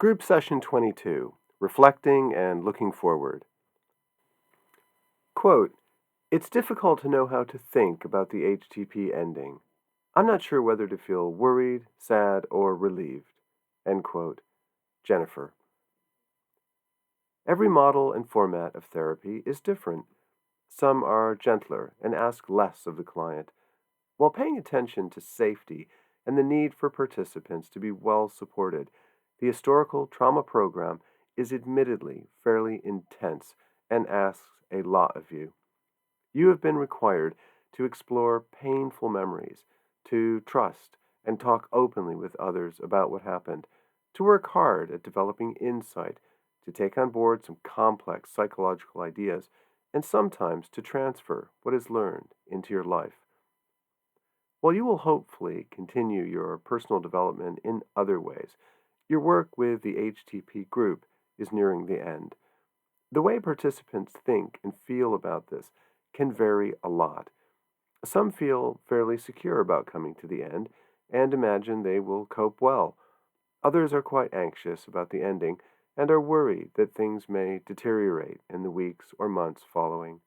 Group Session 22, Reflecting and Looking Forward. Quote, "It's difficult to know how to think about the HTP ending. I'm not sure whether to feel worried, sad, or relieved." End quote. Jennifer. Every model and format of therapy is different. Some are gentler and ask less of the client, while paying attention to safety and the need for participants to be well supported. The historical trauma program is admittedly fairly intense and asks a lot of you. You have been required to explore painful memories, to trust and talk openly with others about what happened, to work hard at developing insight, to take on board some complex psychological ideas, and sometimes to transfer what is learned into your life. While you will hopefully continue your personal development in other ways, your work with the HTP group is nearing the end. The way participants think and feel about this can vary a lot. Some feel fairly secure about coming to the end and imagine they will cope well. Others are quite anxious about the ending and are worried that things may deteriorate in the weeks or months following.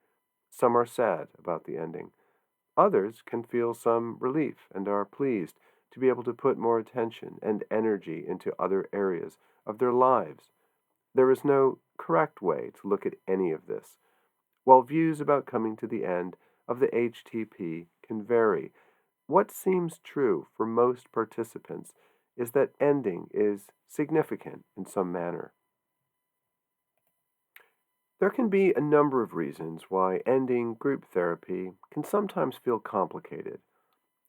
Some are sad about the ending. Others can feel some relief and are pleased to be able to put more attention and energy into other areas of their lives. There is no correct way to look at any of this. While views about coming to the end of the HTP can vary, what seems true for most participants is that ending is significant in some manner. There can be a number of reasons why ending group therapy can sometimes feel complicated.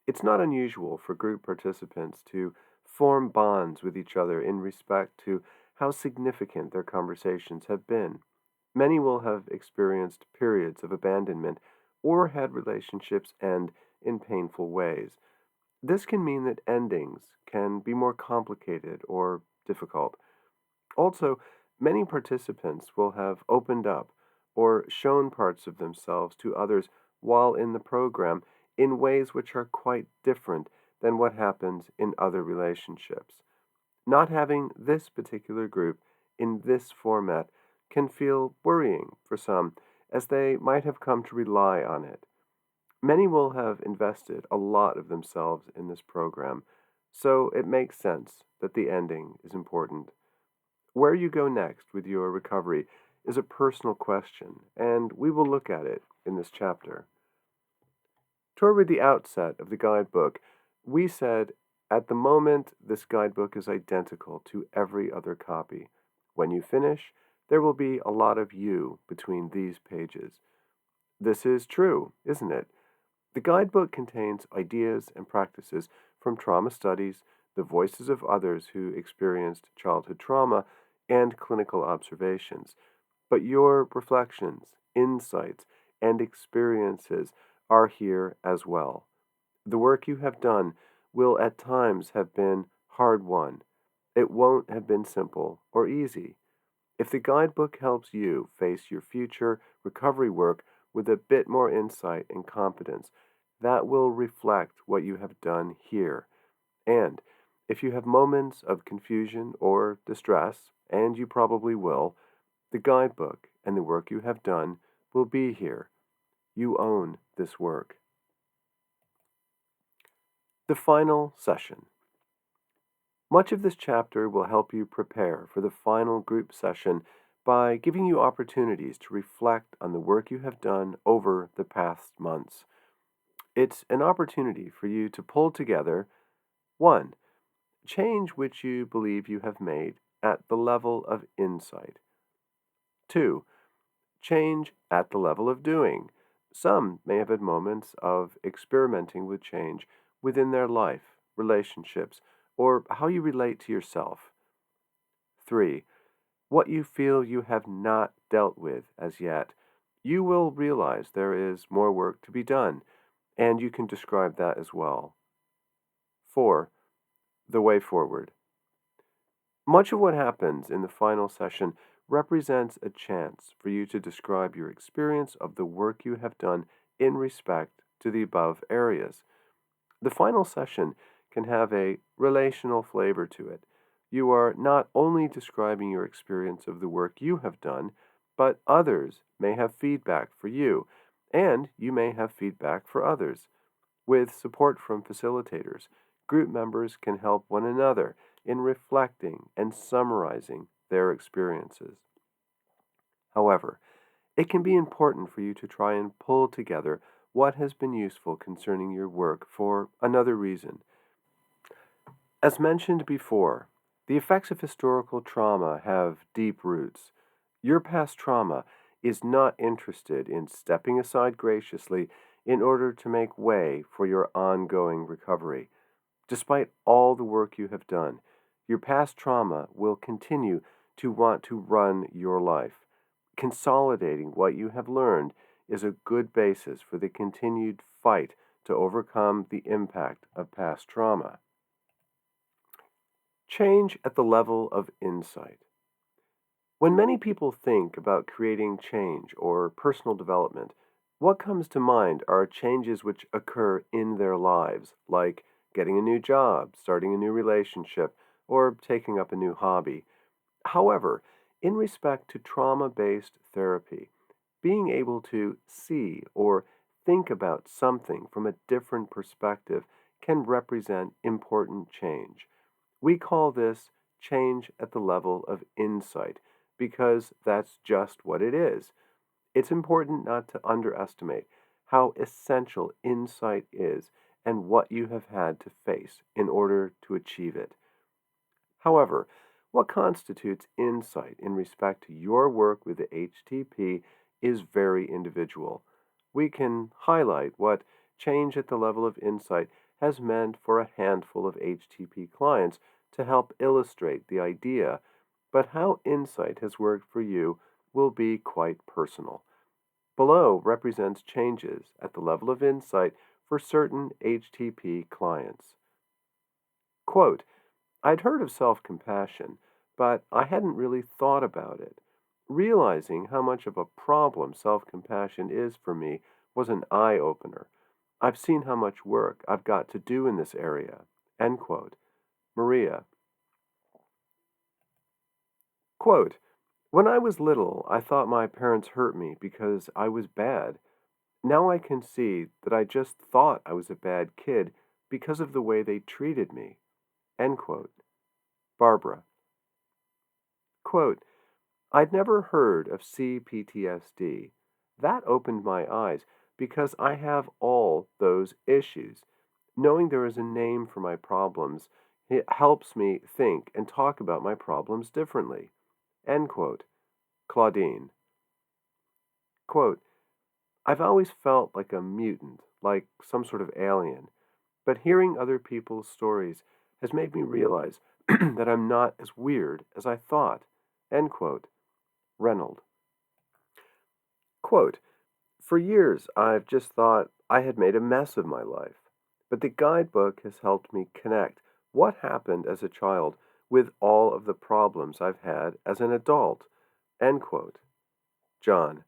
It's not unusual for group participants to form bonds with each other in respect to how significant their conversations have been. Many will have experienced periods of abandonment or had relationships end in painful ways. This can mean that endings can be more complicated or difficult. Also, many participants will have opened up or shown parts of themselves to others while in the program in ways which are quite different than what happens in other relationships. Not having this particular group in this format can feel worrying for some, as they might have come to rely on it. Many will have invested a lot of themselves in this program, so it makes sense that the ending is important. Where you go next with your recovery is a personal question, and we will look at it in this chapter. Toward the outset of the guidebook, we said, at the moment, this guidebook is identical to every other copy. When you finish, there will be a lot of you between these pages. This is true, isn't it? The guidebook contains ideas and practices from trauma studies, the voices of others who experienced childhood trauma, and clinical observations. But your reflections, insights, and experiences are here as well. The work you have done will at times have been hard won. It won't have been simple or easy. If the guidebook helps you face your future recovery work with a bit more insight and confidence, that will reflect what you have done here. And if you have moments of confusion or distress, and you probably will, the guidebook and the work you have done will be here. You own this work. The final session. Much of this chapter will help you prepare for the final group session by giving you opportunities to reflect on the work you have done over the past months. It's an opportunity for you to pull together 1. Change which you believe you have made at the level of insight. 2. Change at the level of doing. Some may have had moments of experimenting with change within their life, relationships, or how you relate to yourself. 3. What you feel you have not dealt with as yet. You will realize there is more work to be done, and you can describe that as well. 4. The way forward. Much of what happens in the final session represents a chance for you to describe your experience of the work you have done in respect to the above areas. The final session can have a relational flavor to it. You are not only describing your experience of the work you have done, but others may have feedback for you, and you may have feedback for others. With support from facilitators, group members can help one another in reflecting and summarizing their experiences. However, it can be important for you to try and pull together what has been useful concerning your work for another reason. As mentioned before, the effects of historical trauma have deep roots. Your past trauma is not interested in stepping aside graciously in order to make way for your ongoing recovery. Despite all the work you have done, your past trauma will continue to want to run your life. Consolidating what you have learned is a good basis for the continued fight to overcome the impact of past trauma. Change at the level of insight. When many people think about creating change or personal development, what comes to mind are changes which occur in their lives, like getting a new job, starting a new relationship, or taking up a new hobby. However, in respect to trauma based therapy, being able to see or think about something from a different perspective can represent important change. We call this change at the level of insight because that's just what it is. It's important not to underestimate how essential insight is and what you have had to face in order to achieve it. However, what constitutes insight in respect to your work with the HTP is very individual. We can highlight what change at the level of insight has meant for a handful of HTP clients to help illustrate the idea, but how insight has worked for you will be quite personal. Below represents changes at the level of insight for certain HTP clients. Quote, I'd heard of self compassion, but I hadn't really thought about it. Realizing how much of a problem self compassion is for me was an eye opener. I've seen how much work I've got to do in this area. End quote. Maria. Quote, when I was little, I thought my parents hurt me because I was bad. Now I can see that I just thought I was a bad kid because of the way they treated me. End quote. Barbara. Quote, I'd never heard of CPTSD. That opened my eyes because I have all those issues. Knowing there is a name for my problems, it helps me think and talk about my problems differently. End quote. Claudine. Quote, I've always felt like a mutant, like some sort of alien, but hearing other people's stories has made me realize that I'm not as weird as I thought. End quote. Reynold. Quote, for years I've just thought I had made a mess of my life, but the guidebook has helped me connect what happened as a child with all of the problems I've had as an adult. End quote. John.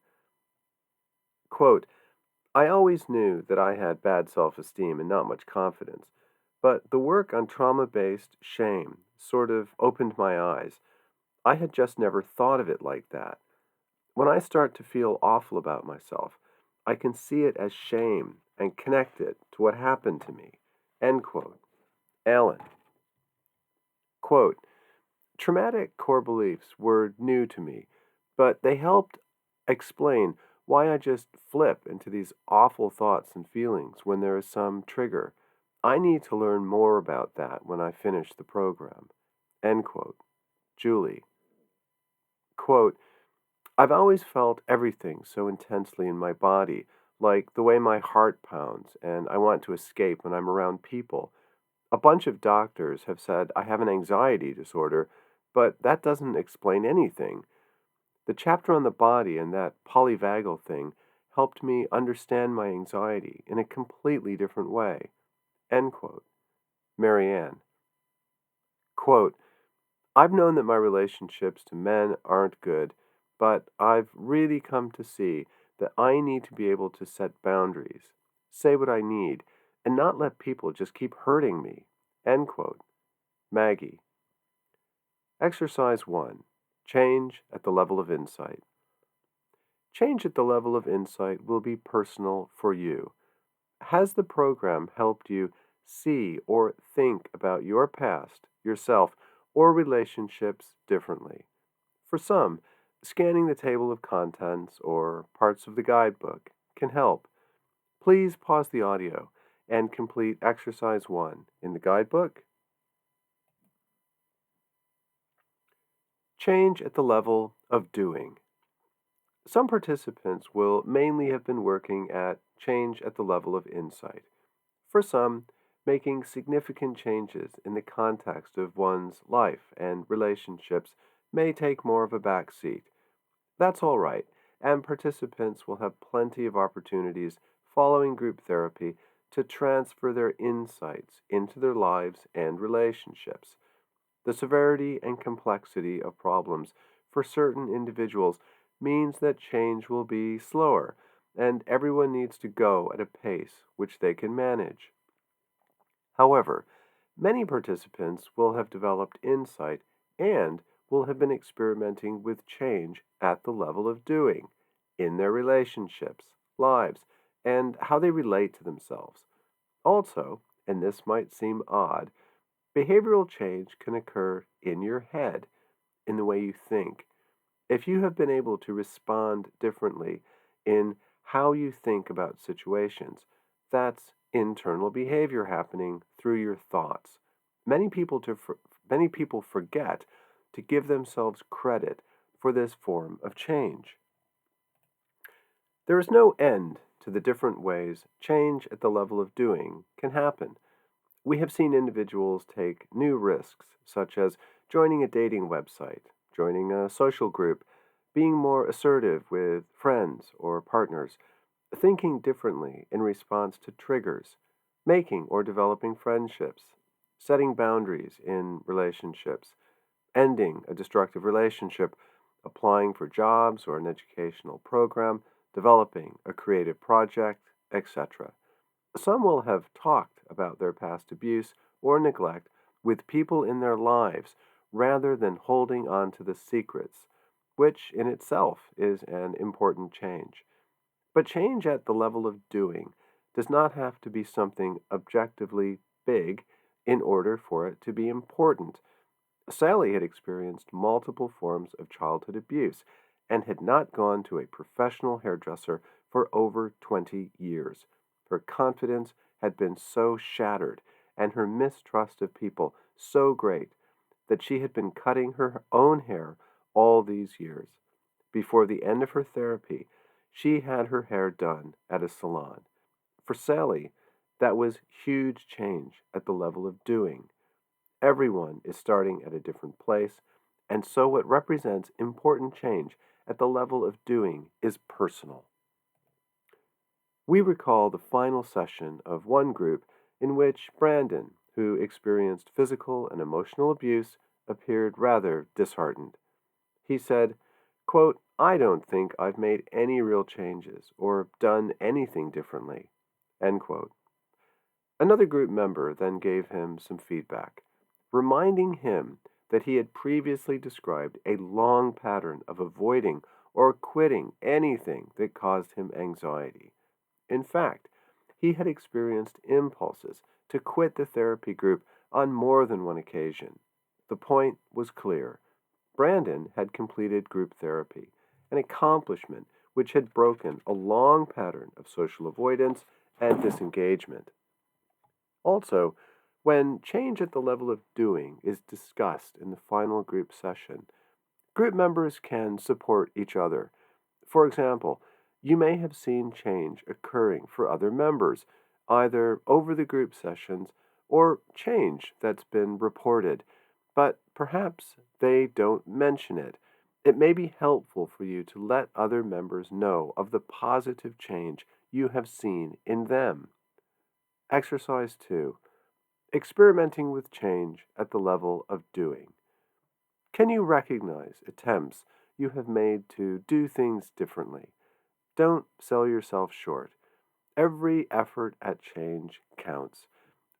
Quote, I always knew that I had bad self esteem and not much confidence, but the work on trauma based shame sort of opened my eyes. I had just never thought of it like that. When I start to feel awful about myself, I can see it as shame and connect it to what happened to me. End quote. Alan. Quote, traumatic core beliefs were new to me, but they helped explain why I just flip into these awful thoughts and feelings when there is some trigger. I need to learn more about that when I finish the program. End quote. Julie. Quote, I've always felt everything so intensely in my body, like the way my heart pounds, and I want to escape when I'm around people. A bunch of doctors have said I have an anxiety disorder, but that doesn't explain anything. The chapter on the body and that polyvagal thing helped me understand my anxiety in a completely different way. End quote. Marianne. Quote, I've known that my relationships to men aren't good, but I've really come to see that I need to be able to set boundaries, say what I need, and not let people just keep hurting me. End quote. Maggie. Exercise 1. Change at the level of insight. Change at the level of insight will be personal for you. Has the program helped you see or think about your past, yourself, or relationships differently? For some, scanning the table of contents or parts of the guidebook can help. Please pause the audio and complete exercise 1 in the guidebook. Change at the level of doing. Some participants will mainly have been working at change at the level of insight. For some, making significant changes in the context of one's life and relationships may take more of a back seat. That's all right, and participants will have plenty of opportunities following group therapy to transfer their insights into their lives and relationships. The severity and complexity of problems for certain individuals means that change will be slower, and everyone needs to go at a pace which they can manage. However, many participants will have developed insight and will have been experimenting with change at the level of doing in their relationships, lives, and how they relate to themselves. Also, and this might seem odd, behavioral change can occur in your head, in the way you think. If you have been able to respond differently in how you think about situations, that's internal behavior happening through your thoughts. Many people, many people forget to give themselves credit for this form of change. There is no end to the different ways change at the level of doing can happen. We have seen individuals take new risks, such as joining a dating website, joining a social group, being more assertive with friends or partners, thinking differently in response to triggers, making or developing friendships, setting boundaries in relationships, ending a destructive relationship, applying for jobs or an educational program, developing a creative project, etc. Some will have talked about their past abuse or neglect with people in their lives rather than holding on to the secrets, which in itself is an important change. But change at the level of doing does not have to be something objectively big in order for it to be important. Sally had experienced multiple forms of childhood abuse and had not gone to a professional hairdresser for over 20 years. Her confidence had been so shattered and her mistrust of people so great that she had been cutting her own hair all these years. Before the end of her therapy, she had her hair done at a salon. For Sally, that was huge change at the level of doing. Everyone is starting at a different place, and so what represents important change at the level of doing is personal. We recall the final session of one group in which Brandon, who experienced physical and emotional abuse, appeared rather disheartened. He said, quote, "I don't think I've made any real changes or done anything differently." End quote. Another group member then gave him some feedback, reminding him that he had previously described a long pattern of avoiding or quitting anything that caused him anxiety. In fact, he had experienced impulses to quit the therapy group on more than one occasion. The point was clear. Brandon had completed group therapy, an accomplishment which had broken a long pattern of social avoidance and disengagement. Also, when change at the level of doing is discussed in the final group session, group members can support each other. For example, you may have seen change occurring for other members, either over the group sessions or change that's been reported, but perhaps they don't mention it. It may be helpful for you to let other members know of the positive change you have seen in them. Exercise 2. Experimenting with change at the level of doing. Can you recognize attempts you have made to do things differently? Don't sell yourself short. Every effort at change counts.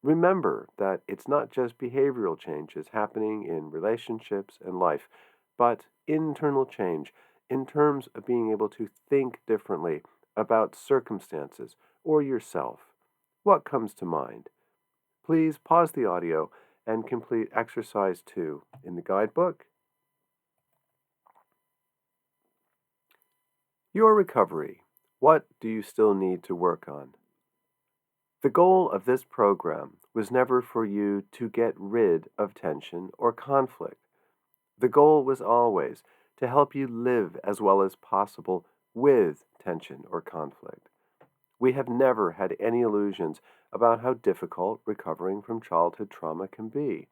Remember that it's not just behavioral changes happening in relationships and life, but internal change in terms of being able to think differently about circumstances or yourself. What comes to mind? Please pause the audio and complete exercise 2 in the guidebook. Your recovery. What do you still need to work on? The goal of this program was never for you to get rid of tension or conflict. The goal was always to help you live as well as possible with tension or conflict. We have never had any illusions about how difficult recovering from childhood trauma can be.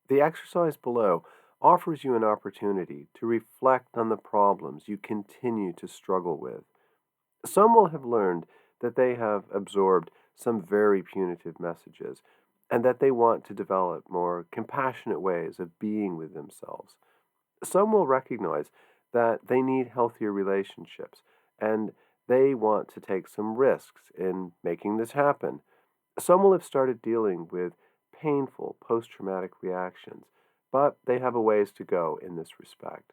The exercise below offers you an opportunity to reflect on the problems you continue to struggle with. Some will have learned that they have absorbed some very punitive messages and that they want to develop more compassionate ways of being with themselves. Some will recognize that they need healthier relationships and they want to take some risks in making this happen. Some will have started dealing with painful post traumatic reactions, but they have a ways to go in this respect.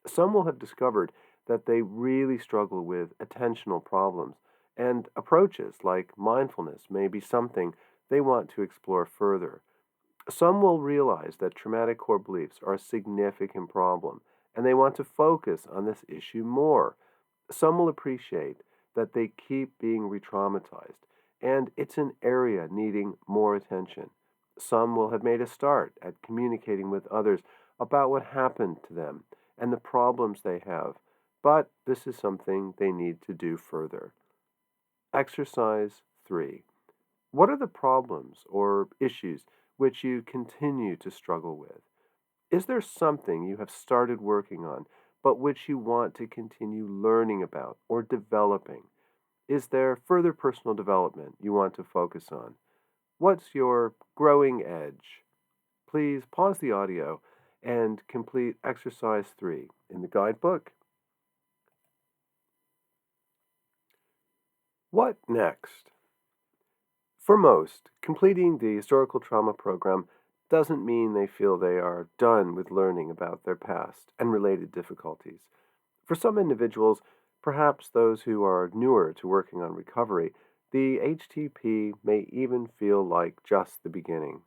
Some will have discovered that they really struggle with attentional problems, and approaches like mindfulness may be something they want to explore further. Some will realize that traumatic core beliefs are a significant problem, and they want to focus on this issue more. Some will appreciate that they keep being re traumatized, and it's an area needing more attention. Some will have made a start at communicating with others about what happened to them and the problems they have, but this is something they need to do further. Exercise 3. What are the problems or issues which you continue to struggle with? Is there something you have started working on, but which you want to continue learning about or developing? Is there further personal development you want to focus on? What's your growing edge? Please pause the audio and complete exercise 3 in the guidebook. What next? For most, completing the historical trauma program doesn't mean they feel they are done with learning about their past and related difficulties. For some individuals, perhaps those who are newer to working on recovery, the HTP may even feel like just the beginning.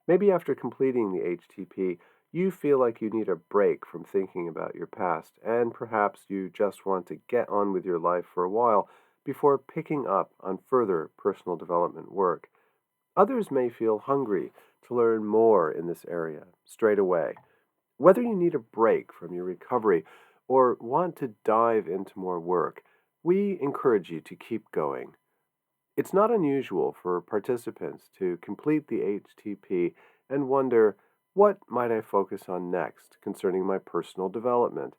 Maybe after completing the HTP, you feel like you need a break from thinking about your past, and perhaps you just want to get on with your life for a while before picking up on further personal development work. Others may feel hungry to learn more in this area straight away. Whether you need a break from your recovery or want to dive into more work, we encourage you to keep going. It's not unusual for participants to complete the HTP and wonder, what might I focus on next concerning my personal development?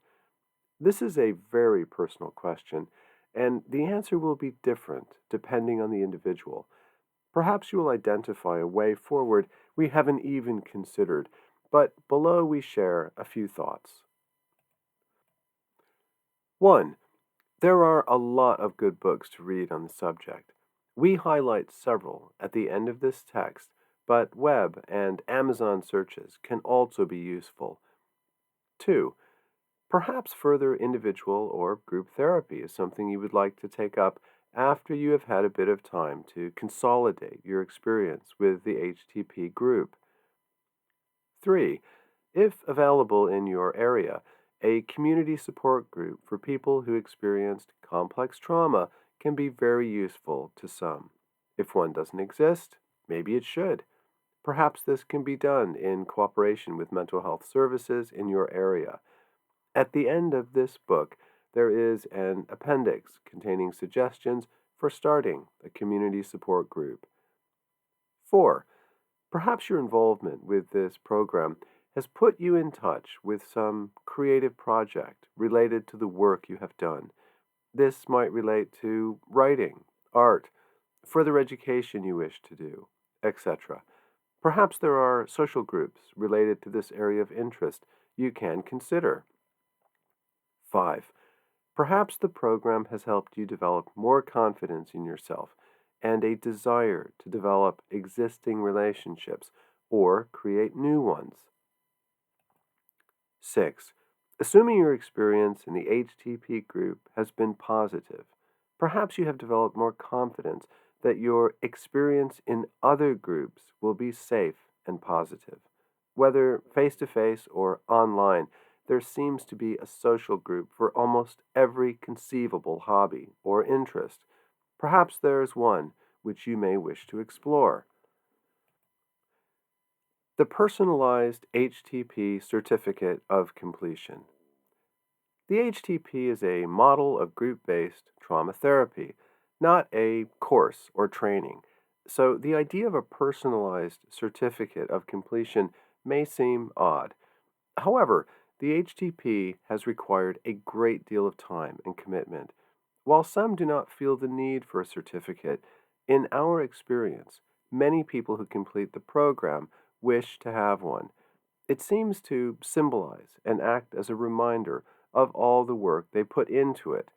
This is a very personal question, and the answer will be different depending on the individual. Perhaps you will identify a way forward we haven't even considered, but below we share a few thoughts. 1. There are a lot of good books to read on the subject. We highlight several at the end of this text, but web and Amazon searches can also be useful. 2. Perhaps further individual or group therapy is something you would like to take up after you have had a bit of time to consolidate your experience with the HTP group. 3. If available in your area, a community support group for people who experienced complex trauma can be very useful to some. If one doesn't exist, maybe it should. Perhaps this can be done in cooperation with mental health services in your area. At the end of this book, there is an appendix containing suggestions for starting a community support group. 4. Perhaps your involvement with this program has put you in touch with some creative project related to the work you have done. This might relate to writing, art, further education you wish to do, etc. Perhaps there are social groups related to this area of interest you can consider. 5. Perhaps the program has helped you develop more confidence in yourself and a desire to develop existing relationships or create new ones. 6. Assuming your experience in the HTP group has been positive, perhaps you have developed more confidence that your experience in other groups will be safe and positive. Whether face to face or online, there seems to be a social group for almost every conceivable hobby or interest. Perhaps there is one which you may wish to explore. The Personalized HTP Certificate of Completion. The HTP is a model of group-based trauma therapy, not a course or training. So the idea of a personalized certificate of completion may seem odd. However, the HTP has required a great deal of time and commitment. While some do not feel the need for a certificate, in our experience, many people who complete the program wish to have one. It seems to symbolize and act as a reminder of all the work they put into it.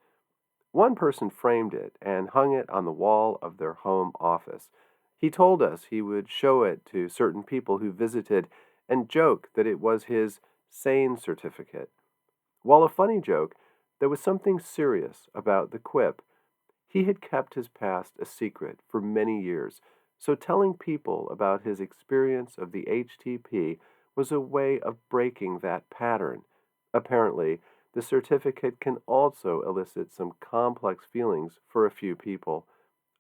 One person framed it and hung it on the wall of their home office. He told us he would show it to certain people who visited and joke that it was his sane certificate. While a funny joke, there was something serious about the quip. He had kept his past a secret for many years, so telling people about his experience of the HTP was a way of breaking that pattern. Apparently, the certificate can also elicit some complex feelings for a few people.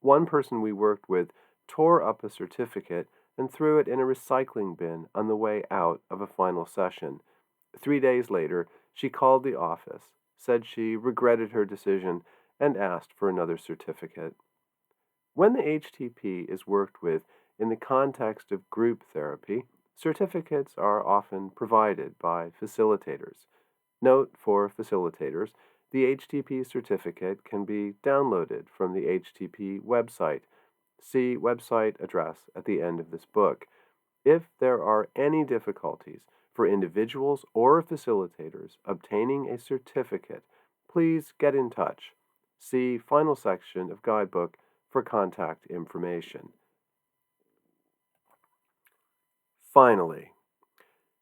One person we worked with tore up a certificate and threw it in a recycling bin on the way out of a final session. 3 days later, she called the office, said she regretted her decision, and asked for another certificate. When the HTP is worked with in the context of group therapy, certificates are often provided by facilitators. Note for facilitators, the HTP certificate can be downloaded from the HTP website. See website address at the end of this book. If there are any difficulties for individuals or facilitators obtaining a certificate, please get in touch. See final section of guidebook for contact information. Finally,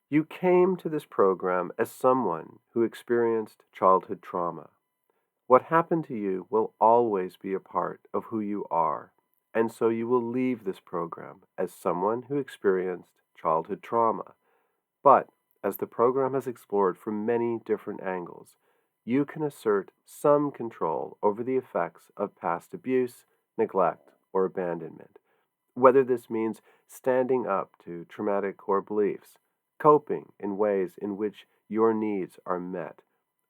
you came to this program as someone who experienced childhood trauma. What happened to you will always be a part of who you are, and so you will leave this program as someone who experienced childhood trauma. But as the program has explored from many different angles, you can assert some control over the effects of past abuse, neglect, or abandonment. Whether this means standing up to traumatic core beliefs, coping in ways in which your needs are met,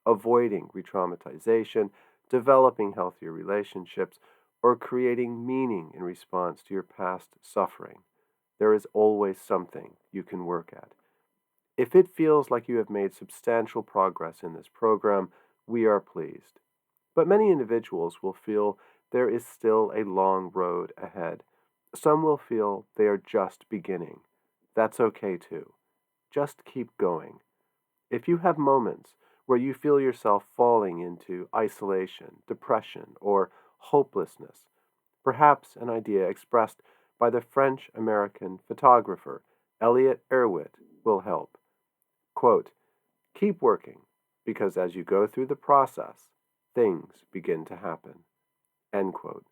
avoiding re-traumatization, developing healthier relationships, or creating meaning in response to your past suffering, there is always something you can work at. If it feels like you have made substantial progress in this program, we are pleased. But many individuals will feel there is still a long road ahead. Some will feel they are just beginning. That's okay too. Just keep going. If you have moments where you feel yourself falling into isolation, depression, or hopelessness, perhaps an idea expressed by the French-American photographer Elliot Erwitt will help. Quote, keep working, because as you go through the process, things begin to happen. End quote.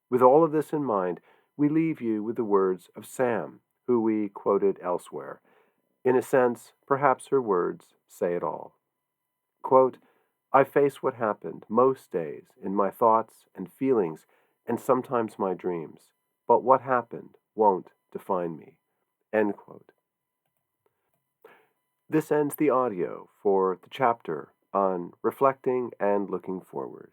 With all of this in mind, we leave you with the words of Sam, who we quoted elsewhere. In a sense, perhaps her words say it all. Quote, I face what happened most days in my thoughts and feelings and sometimes my dreams, but what happened won't define me. End quote. This ends the audio for the chapter on reflecting and looking forward.